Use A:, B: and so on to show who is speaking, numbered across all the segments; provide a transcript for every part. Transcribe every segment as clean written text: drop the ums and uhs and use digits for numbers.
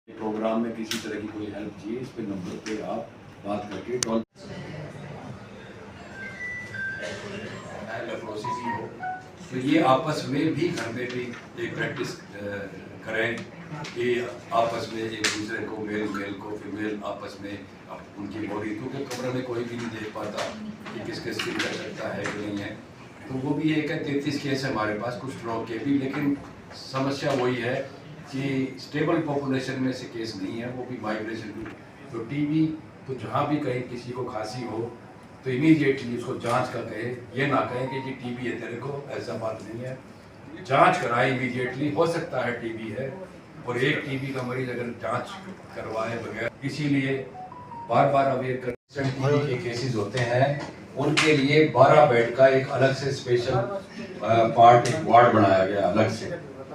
A: Programme में किसी तरह की कोई हेल्प चाहिए, इस पे नंबर पे आप बात करके टॉल लेप्रोसिटी हो तो ये आपस में भी घर में भी एक प्रैक्टिस करें कि आपस में एक दूसरे को मेल को फीमेल आपस में उनकी बॉडी, क्योंकि कमरे में कोई भी नहीं देख पाता कि किसके स्किन कर सकता है कि नहीं है। तो वो भी एक है 33 केस है हमारे पास कुछ स्ट्रोक के भी, लेकिन समस्या वही है कि स्टेबल पॉपुलेशन में से केस नहीं है, वो भी माइग्रेशन भी। तो टीबी तो जहाँ भी कहीं किसी को खांसी हो तो इमीडिएटली उसको जांच का कहे, ये ना कहें कि जी टीबी है तेरे को, ऐसा बात नहीं है। जांच कराए इमीडिएटली, हो सकता है टीबी है, और एक टीबी का मरीज अगर जांच करवाए बगैर, इसीलिए बार बार अवेयर कर टीबी के केसेस होते हैं उनके लिए 12 बेड का एक अलग से स्पेशल पार्ट एक वार्ड बनाया गया अलग से,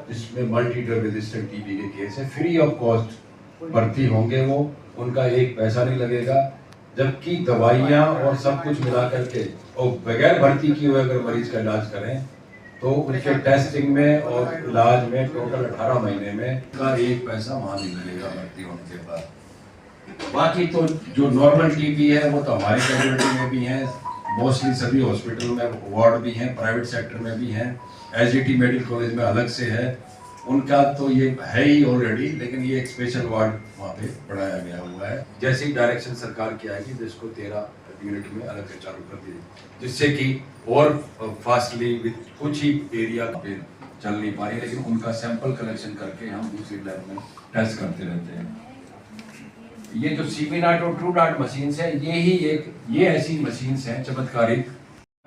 A: जिसमें मल्टी ड्रग रेजिस्टेंट टीबी के केस है। फ्री ऑफ कॉस्ट भर्ती होंगे वो, उनका एक पैसा नहीं लगेगा, जबकि दवाइयाँ और सब कुछ मिला करके और बगैर भर्ती किए हुए अगर मरीज का इलाज करें तो उनके टेस्टिंग में और इलाज में टोटल 18 महीने में का एक पैसा वहाँ नहीं लगेगा भर्ती होने के बाद। बाकी तो जो नॉर्मल टीबी है वो तो हमारी कम्युनिटी में भी है, मोस्टली सभी हॉस्पिटल में वार्ड भी हैं, प्राइवेट सेक्टर में भी हैं, एसजीटी मेडिकल कॉलेज में अलग से है, उनका तो ये है ही ऑलरेडी, लेकिन ये एक स्पेशल वार्ड वहाँ पे बढ़ाया गया हुआ है। जैसे ही डायरेक्शन सरकार की आएगी तो इसको 13 यूनिट में अलग से चालू कर दी, जिससे कि और फास्टली विद कुछ ही एरिया पे चल नहीं पा रही, लेकिन उनका सैंपल कलेक्शन करके हम दूसरी लैब में टेस्ट करते रहते हैं। ये जो CB-0 और TrueDart मशीन्स है, ये ऐसी मशीन्स हैं चमत्कारिक।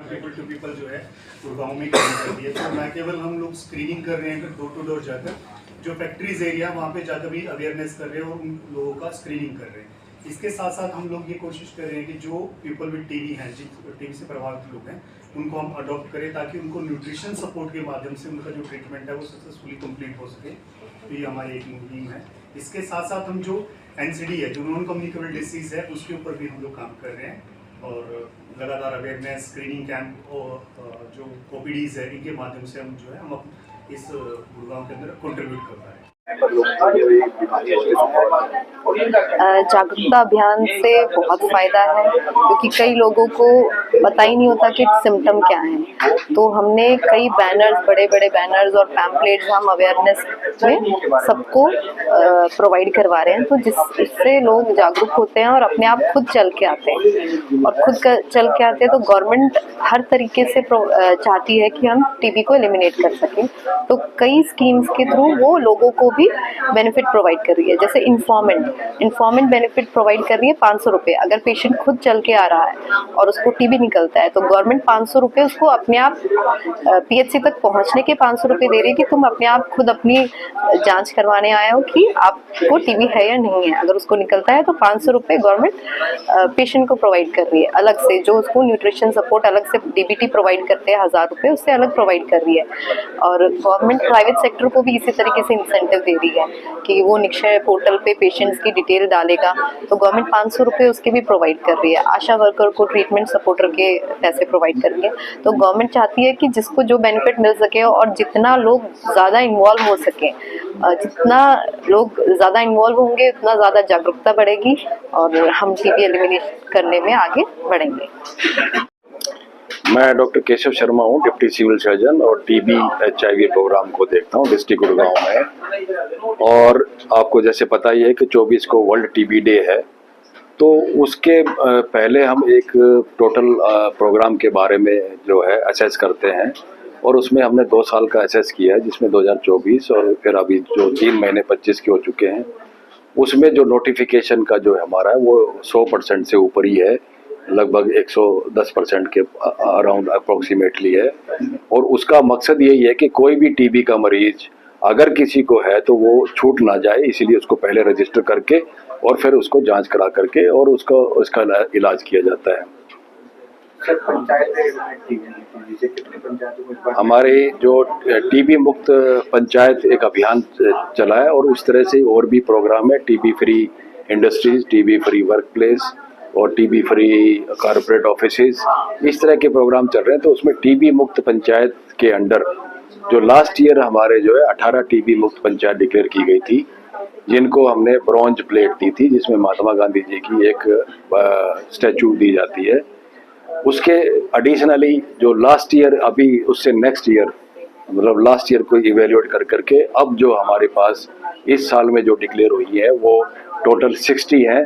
B: पीपल टू पीपल जो है गुड़गांव में काम कर रही है, तो ना केवल हम लोग स्क्रीनिंग कर रहे हैं डोर टू डोर जाकर, जो फैक्ट्रीज एरिया वहाँ पे जाकर भी अवेयरनेस कर रहे हैं और उन लोगों का स्क्रीनिंग कर रहे हैं। इसके साथ साथ हम लोग ये कोशिश कर रहे हैं कि जो पीपल विद टीबी हैं, जिन टीबी से प्रभावित लोग हैं, उनको हम अडॉप्ट करें ताकि उनको न्यूट्रिशन सपोर्ट के माध्यम से उनका जो ट्रीटमेंट है वो सक्सेसफुली कंप्लीट हो सके। तो ये हमारी एक मुहिम है। इसके साथ साथ हम जो NCD है, जो नॉन कम्युनिकेबल डिसीज़ है, उसके ऊपर भी हम लोग काम कर रहे हैं और लगातार अवेयरनेस स्क्रीनिंग कैंप और जो OPDs है, इनके माध्यम से हम जो है हम इस गुड़गांव के अंदर कंट्रीब्यूट कर रहे हैं।
C: जागरूकता अभियान से बहुत फायदा है, क्योंकि कई लोगों को पता ही नहीं होता कि सिम्टम क्या है। तो हमने कई बैनर्स, बड़े बड़े बैनर्स और पैम्पलेट्स हम अवेयरनेस में सबको प्रोवाइड करवा रहे हैं, तो जिससे लोग जागरूक होते हैं और अपने आप खुद चल के आते हैं। और खुद चल के आते हैं तो गवर्नमेंट हर तरीके से चाहती है कि हम टीबी को एलिमिनेट कर सकें। तो कई स्कीम्स के थ्रू वो लोगों को भी बेनिफिट प्रोवाइड कर रही है। जैसे इन्फॉर्मेंट बेनिफिट प्रोवाइड कर रही है 500 रुपये। अगर पेशेंट खुद चल के आ रहा है और उसको टीबी निकलता है तो गवर्नमेंट 500 रुपये उसको अपने आप PHC तक पहुंचने के 500 रुपये दे रही है कि तुम अपने आप खुद अपनी जांच करवाने आए हो कि आपको टीबी है या नहीं है। अगर उसको निकलता है तो 500 रुपये गवर्नमेंट पेशेंट को प्रोवाइड कर रही है अलग से। जो उसको न्यूट्रिशन सपोर्ट अलग से DBT प्रोवाइड करते हैं 1000 रुपये, उससे अलग प्रोवाइड कर रही है। और गवर्नमेंट प्राइवेट सेक्टर को भी इसी तरीके से इंसेंटिव दे रही है कि वो निक्षय पोर्टल पे पेशेंट्स की डिटेल डालेगा तो गवर्नमेंट 500 रुपये उसके भी प्रोवाइड कर रही है। आशा वर्कर को ट्रीटमेंट सपोर्टर के पैसे प्रोवाइड कर रही है। तो गवर्नमेंट चाहती है कि जिसको जो बेनिफिट मिल सके और जितना लोग ज़्यादा इन्वॉल्व हो सके, जितना लोग ज़्यादा इन्वॉल्व होंगे उतना ज़्यादा जागरूकता बढ़ेगी और हम टीबी एलिमिनेट करने में आगे बढ़ेंगे।
D: मैं डॉक्टर केशव शर्मा हूँ, डिप्टी सिविल सर्जन, और टीबी HIV प्रोग्राम को देखता हूँ डिस्ट्रिक्ट गुड़गांव में। और आपको जैसे पता ही है कि 24 को वर्ल्ड टीबी डे है, तो उसके पहले हम एक टोटल प्रोग्राम के बारे में जो है असेस करते हैं, और उसमें हमने 2 साल का असेस किया है, जिसमें 2024 और फिर अभी जो 3 महीने 25 के हो चुके हैं। उसमें जो नोटिफिकेशन का जो हमारा है वो 100% से ऊपर ही है, लगभग 110% के अराउंड अप्रोक्सीमेटली है। और उसका मकसद यही है कि कोई भी टीबी का मरीज अगर किसी को है तो वो छूट ना जाए, इसीलिए उसको पहले रजिस्टर करके और फिर उसको जांच करा करके और उसका इलाज किया जाता है। हमारे जो टीबी मुक्त पंचायत एक अभियान चला है, और उस तरह से और भी प्रोग्राम है, TB free industries, TB free work place और टीबी फ्री कॉर्पोरेट ऑफिसेज, इस तरह के प्रोग्राम चल रहे हैं। तो उसमें टीबी मुक्त पंचायत के अंडर जो लास्ट ईयर हमारे जो है 18 टीबी मुक्त पंचायत डिक्लेयर की गई थी, जिनको हमने ब्रॉन्ज प्लेट दी थी, जिसमें महात्मा गांधी जी की एक स्टैचू दी जाती है। उसके एडिशनली जो लास्ट ईयर, अभी उससे नेक्स्ट ईयर, मतलब लास्ट ईयर को इवेल्युएट कर करके अब जो हमारे पास इस साल में जो डिक्लेयर हुई है वो टोटल 60 हैं,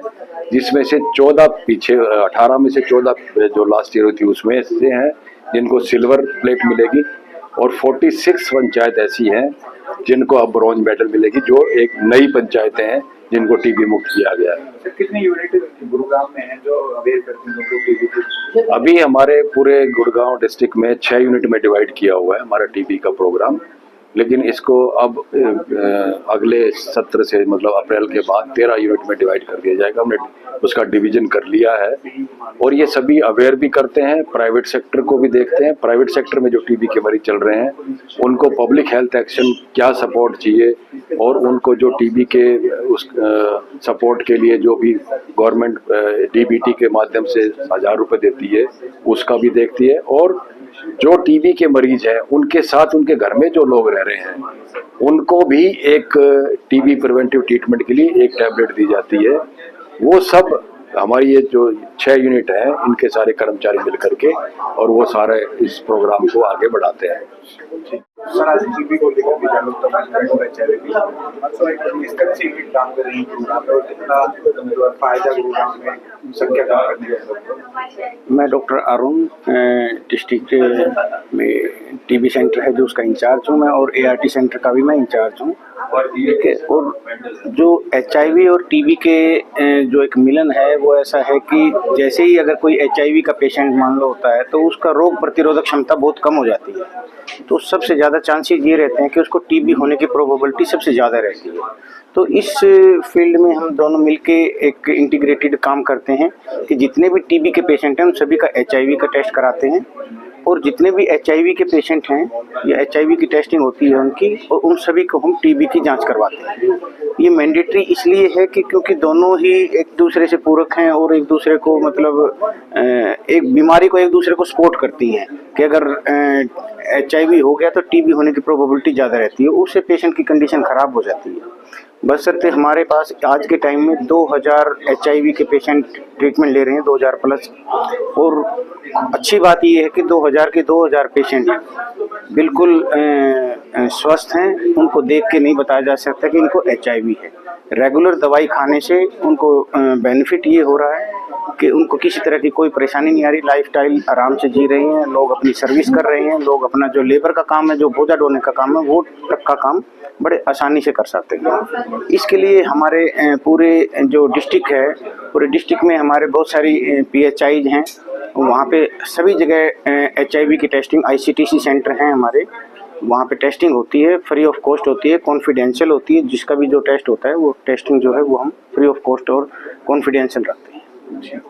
D: जिसमें से 14 पीछे 18 में से 14 जो लास्ट ईयर हुई थी उसमें से हैं जिनको सिल्वर प्लेट मिलेगी, और 46 पंचायत ऐसी हैं जिनको अब ब्रॉन्ज मेडल मिलेगी, जो एक नई पंचायतें हैं जिनको टीबी मुक्त किया गया है।
E: कितनी यूनिट गुरुग्राम में है जो अवेयर करती हैं लोगों को टीबी?
D: अभी हमारे पूरे गुड़गांव डिस्ट्रिक्ट में 6 यूनिट में डिवाइड किया हुआ है हमारा टीबी का प्रोग्राम, लेकिन इसको अब अगले सत्र से, मतलब अप्रैल के बाद 13 यूनिट में डिवाइड कर दिया जाएगा। हमने उसका डिवीजन कर लिया है और ये सभी अवेयर भी करते हैं, प्राइवेट सेक्टर को भी देखते हैं। प्राइवेट सेक्टर में जो टीबी के मरीज चल रहे हैं उनको पब्लिक हेल्थ एक्शन क्या सपोर्ट चाहिए, और उनको जो टीबी के उस सपोर्ट के लिए जो भी गवर्नमेंट डीबीटी के माध्यम से 1000 रुपये देती है उसका भी देखती है, और जो टीबी के मरीज हैं उनके साथ उनके घर में जो लोग रह रहे हैं उनको भी एक टीबी प्रिवेंटिव ट्रीटमेंट के लिए एक टैबलेट दी जाती है। वो सब हमारी ये जो 6 यूनिट हैं इनके सारे कर्मचारी मिल करके और वो सारे इस प्रोग्राम को आगे बढ़ाते हैं।
E: सर, आज टीबी को लेकर भी जागरूकता इस तरह से काम कर रही है और कितना फायदा गुरुग्राम में संख्या कम करने का।
F: मैं डॉक्टर अरुण डिस्ट्रिक्ट में टीबी सेंटर है जो उसका इंचार्ज हूँ मैं, और एआरटी सेंटर का भी मैं इंचार्ज हूँ। और जो HIV और टीबी के जो एक मिलन है वो ऐसा है कि जैसे ही अगर कोई HIV का पेशेंट मान लो होता है तो उसका रोग प्रतिरोधक क्षमता बहुत कम हो जाती है, तो सबसे ज़्यादा चांसेस ये रहते हैं कि उसको टीबी होने की प्रोबेबिलिटी सबसे ज़्यादा रहती है। तो इस फील्ड में हम दोनों मिलके एक इंटीग्रेटेड काम करते हैं कि जितने भी टीबी के पेशेंट हैं उन सभी का HIV का टेस्ट कराते हैं, और जितने भी HIV के पेशेंट हैं या HIV की टेस्टिंग होती है उनकी, और उन सभी को हम टीबी की जांच करवाते हैं। ये मैंडेटरी इसलिए है कि क्योंकि दोनों ही एक दूसरे से पूरक हैं और एक दूसरे को मतलब एक बीमारी को एक दूसरे को सपोर्ट करती हैं कि अगर HIV हो गया तो टीबी होने की प्रोबेबिलिटी ज़्यादा रहती है, उससे पेशेंट की कंडीशन ख़राब हो जाती है। बशर्ते हमारे पास आज के टाइम में 2000 HIV के पेशेंट ट्रीटमेंट ले रहे हैं, 2000 प्लस, और अच्छी बात ये है कि 2000 के 2000 पेशेंट बिल्कुल स्वस्थ हैं, उनको देख के नहीं बताया जा सकता कि इनको HIV है। रेगुलर दवाई खाने से उनको बेनिफिट ये हो रहा है कि उनको किसी तरह की कोई परेशानी नहीं आ रही, लाइफस्टाइल आराम से जी रहे हैं, लोग अपनी सर्विस कर रहे हैं, लोग अपना जो लेबर का काम है, जो बोझा ढोने का काम है, वो तक का काम बड़े आसानी से कर सकते हैं। इसके लिए हमारे पूरे जो डिस्ट्रिक्ट है, पूरे डिस्ट्रिक्ट में हमारे बहुत सारी PHIs हैं, वहाँ पे सभी जगह HIV की टेस्टिंग ICTC सेंटर हैं हमारे, वहाँ पे टेस्टिंग होती है, फ्री ऑफ कॉस्ट होती है, कॉन्फिडेंशियल होती है। जिसका भी जो टेस्ट होता है वो टेस्टिंग जो है वो हम फ्री ऑफ कॉस्ट और कॉन्फिडेंशियल रखते हैं।